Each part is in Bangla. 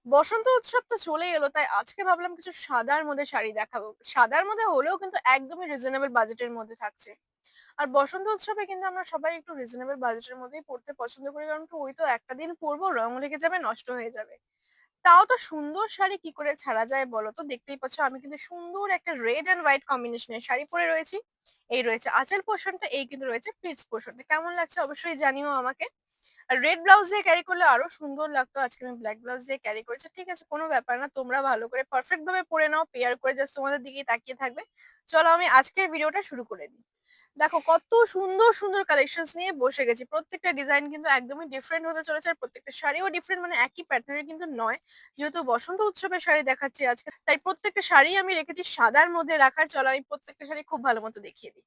বসন্ত উৎসব তো চলেই এলো, তাই আজকে ভাবলাম কিছু সাদার মধ্যে শাড়ি দেখাবো। সাদার মধ্যে হলেও কিন্তু একদমই রিজনেবল বাজেটের মধ্যে থাকছে। আর বসন্ত উৎসবে কিন্তু আমরা সবাই একটু রিজনেবল বাজেটের মধ্যেই পড়তে পছন্দ করি, কারণ কি ওই তো একটা দিন পরবো, রং লেগে যাবে, নষ্ট হয়ে যাবে। তাও তো সুন্দর শাড়ি কি করে ছাড়া যায় বলো তো? দেখতেই পাচ্ছ আমি কিন্তু সুন্দর একটা রেড এন্ড হোয়াইট কম্বিনেশনের শাড়ি পরে রয়েছি। এই রয়েছে আঁচল পোর্শনটা, এই কিন্তু রয়েছে প্লিটস পোর্শনটা। কেমন লাগছে অবশ্যই জানিও আমাকে। আর রেড ব্লাউজ দিয়ে ক্যারি করলে আরো সুন্দর লাগতো। আজকে আমি ব্ল্যাক ব্লাউজ দিয়ে ক্যারি করেছি। ঠিক আছে, কোনো ব্যাপার না। তোমরা ভালো করে পারফেক্ট ভাবে পরে নাও, পেয়ার করে জাস্ট তোমাদের দিকেই তাকিয়ে থাকবে। চলো আমি আজকের ভিডিওটা শুরু করে দিই। দেখো কত সুন্দর সুন্দর কালেকশনস নিয়ে বসে গেছি। প্রত্যেকটা ডিজাইন কিন্তু একদমই ডিফারেন্ট হতে চলেছে, আর প্রত্যেকটা শাড়িও ডিফারেন্ট, মানে একই প্যাটার্নের কিন্তু নয়। যেহেতু বসন্ত উৎসবের শাড়ি দেখাচ্ছি আজকে, তাই প্রত্যেকটা শাড়ি আমি রেখেছি সাদার মধ্যে রাখার। চলো আমি প্রত্যেকটা শাড়ি খুব ভালো মতো দেখিয়ে দিই।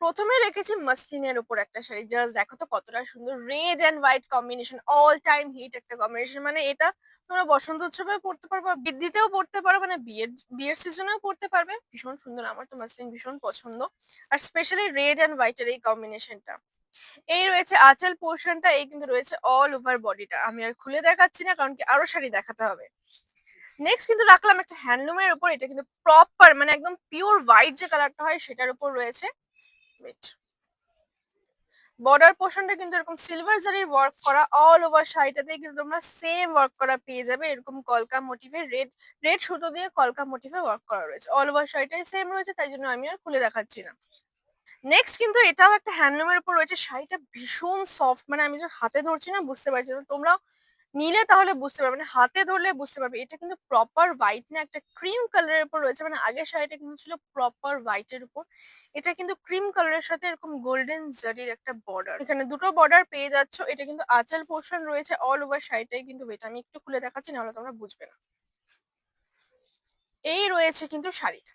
প্রথমে রেখেছি মাসলিনের উপর একটা শাড়ি। জাস্ট দেখো তো কতটা সুন্দর, red and white combination, all time hit একটা কম্বিনেশন। মানে এটা তোমরা বসন্ত উৎসবে পড়তে পারবে, বৃদ্ধিতেও পড়তে পারো, মানে বিয়ের বিয়ের সিজনেও পড়তে পারবে। ভীষণ সুন্দর, আমার তো মাসলিন ভীষণ পছন্দ। আর স্পেশালি রেড এন্ড হোয়াইট এর এই কম্বিনেশনটা। এই রয়েছে আঁচল পোর্শনটা, এই কিন্তু রয়েছে অল ওভার বডিটা। আমি আর খুলে দেখাচ্ছি না, কারণ কি আরো শাড়ি দেখাতে হবে। নেক্সট কিন্তু রাখলাম একটা হ্যান্ডলুমের উপর। এটা কিন্তু প্রপার, মানে একদম পিওর হোয়াইট যে কালারটা হয় সেটার উপর রয়েছে। ওয়েট, বর্ডার পোর্শনটা কিন্তু এরকম সিলভার জারির ওয়ার্ক করা। অল ওভার শাড়িটাতে কিন্তু তোমরা সেম ওয়ার্ক করা পেয়ে যাবে, এরকম কলকা মোটিভে, রেড রেড সুতো দিয়ে কলকা মোটিভে ওয়ার্ক করা রয়েছে। অল ওভার শাড়িটাই সেম রয়েছে, তাই জন্য আমি আর খুলে দেখাচ্ছি না। নেক্সট কিন্তু এটাও একটা হ্যান্ডলুমের উপর রয়েছে। শাড়িটা ভীষণ সফট, মানে আমি যে হাতে ধরছি না বুঝতে পারছি না, তোমরাও নিলে তাহলে বুঝতে পারবে, মানে হাতে ধরলে বুঝতে পারবে। এটা কিন্তু প্রপার হোয়াইট না, একটা ক্রিম কালারের উপর রয়েছে। মানে আগের শাড়িটা কিন্তু ছিল প্রপার হোয়াইটের উপর, এটা কিন্তু ক্রিম কালারের সাথে এরকম গোল্ডেন জারির একটা বর্ডার। এখানে দুটো বর্ডার পেয়ে যাচ্ছ। এটা কিন্তু আঁচল পোর্শন রয়েছে, অল ওভার শাড়িটাই কিন্তু এটা আমি একটু খুলে দেখাচ্ছি, নাহলে তোমরা বুঝবে না। এই রয়েছে কিন্তু শাড়িটা,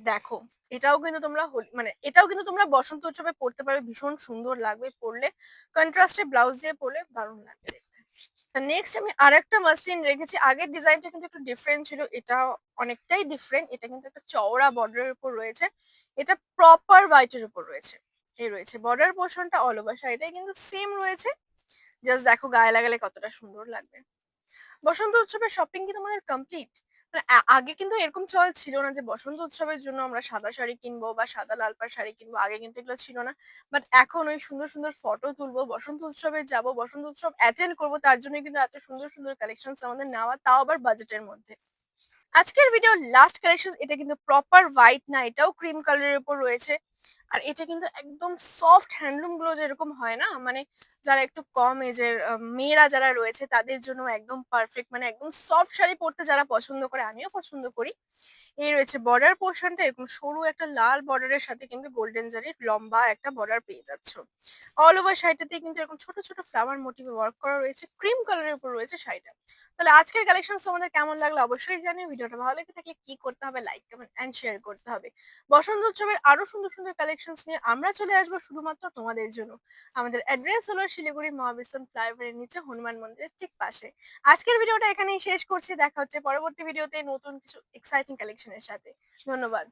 দেখো। এটাও কিন্তু তোমরা মানে এটাও কিন্তু তোমরা বসন্ত উৎসবে পড়তে পারবে, ভীষণ সুন্দর লাগবে পরলে। কন্ট্রাস্টে ব্লাউজ দিয়ে পরলে দারুণ লাগবে দেখতে। নেক্সট আমি আরেকটা মাসলিন রেখেছি। আগের ডিজাইনটা কিন্তু একটু ডিফারেন্ট ছিল, এটা অনেকটাই ডিফারেন্ট। এটা কিন্তু একটা চওড়া বর্ডারের উপর রয়েছে, এটা প্রপার হোয়াইটের উপর রয়েছে। এই রয়েছে বর্ডার পোর্শনটা, অল ওভার শাড়িটাই কিন্তু সেম রয়েছে। জাস্ট দেখো গায়ে লাগালে কতটা সুন্দর লাগবে। বসন্ত উৎসবের শপিং কি তোমাদের কমপ্লিট? মানে আগে কিন্তু এরকম চল ছিল না যে বসন্ত উৎসবের জন্য আমরা সাদা শাড়ি কিনবো বা সাদা লাল পাড় শাড়ি কিনবো। আগে কিন্তু এগুলো ছিল না। বাট এখন ওই সুন্দর সুন্দর ফটো তুলবো, বসন্ত উৎসবে যাব, বসন্ত উৎসব অ্যাটেন্ড করবো, তার জন্য কিন্তু এত সুন্দর সুন্দর কালেকশন আমাদের নেওয়া, তাও আবার বাজেটের মধ্যে। আজকের ভিডিওর লাস্ট কালেকশন, এটা কিন্তু প্রপার হোয়াইট না, এটাও ক্রিম কালারের উপর রয়েছে। আর এটা কিন্তু একদম সফট হ্যান্ডলুম গুলো যেরকম হয় না, মানে যারা একটু কম এজের মেয়েরা যারা রয়েছে তাদের জন্য একদম পারফেক্ট। মানে একদম সফট শাড়ি পরতে যারা পছন্দ করে, আমিও পছন্দ করি। এই রয়েছে বর্ডার পোর্শনটা, এরকম সরু একটা লাল বর্ডারের সাথে কিন্তু গোল্ডেন জারির লম্বা একটা বর্ডার পেয়ে যাচ্ছ। অল ওভার শাড়িটাতে কিন্তু এরকম ছোট ছোট ফ্লাওয়ার মোটিভে ওয়ার্ক করা রয়েছে, ক্রিম কালারের উপর রয়েছে শাড়িটা। তাহলে আজকের কালেকশন তোমাদের কেমন লাগলো অবশ্যই জানিও। ভিডিওটা ভালো লেগে থাকলে কি করতে হবে, লাইক কমেন্ট এন্ড শেয়ার করতে হবে। বসন্ত উৎসবের আরো সুন্দর সুন্দর কালেকশন নিয়ে আমরা চলে আসবো শুধুমাত্র তোমাদের জন্য। আমাদের অ্যাড্রেস হলো শিলিগুড়ি মহাবিস্তান ফ্লাইওভারের নিচে, হনুমান মন্দিরের ঠিক পাশে। আজকের ভিডিওটা এখানেই শেষ করছি। দেখা হচ্ছে পরবর্তী ভিডিওতে নতুন কিছু এক্সাইটিং কালেকশনের সাথে। ধন্যবাদ।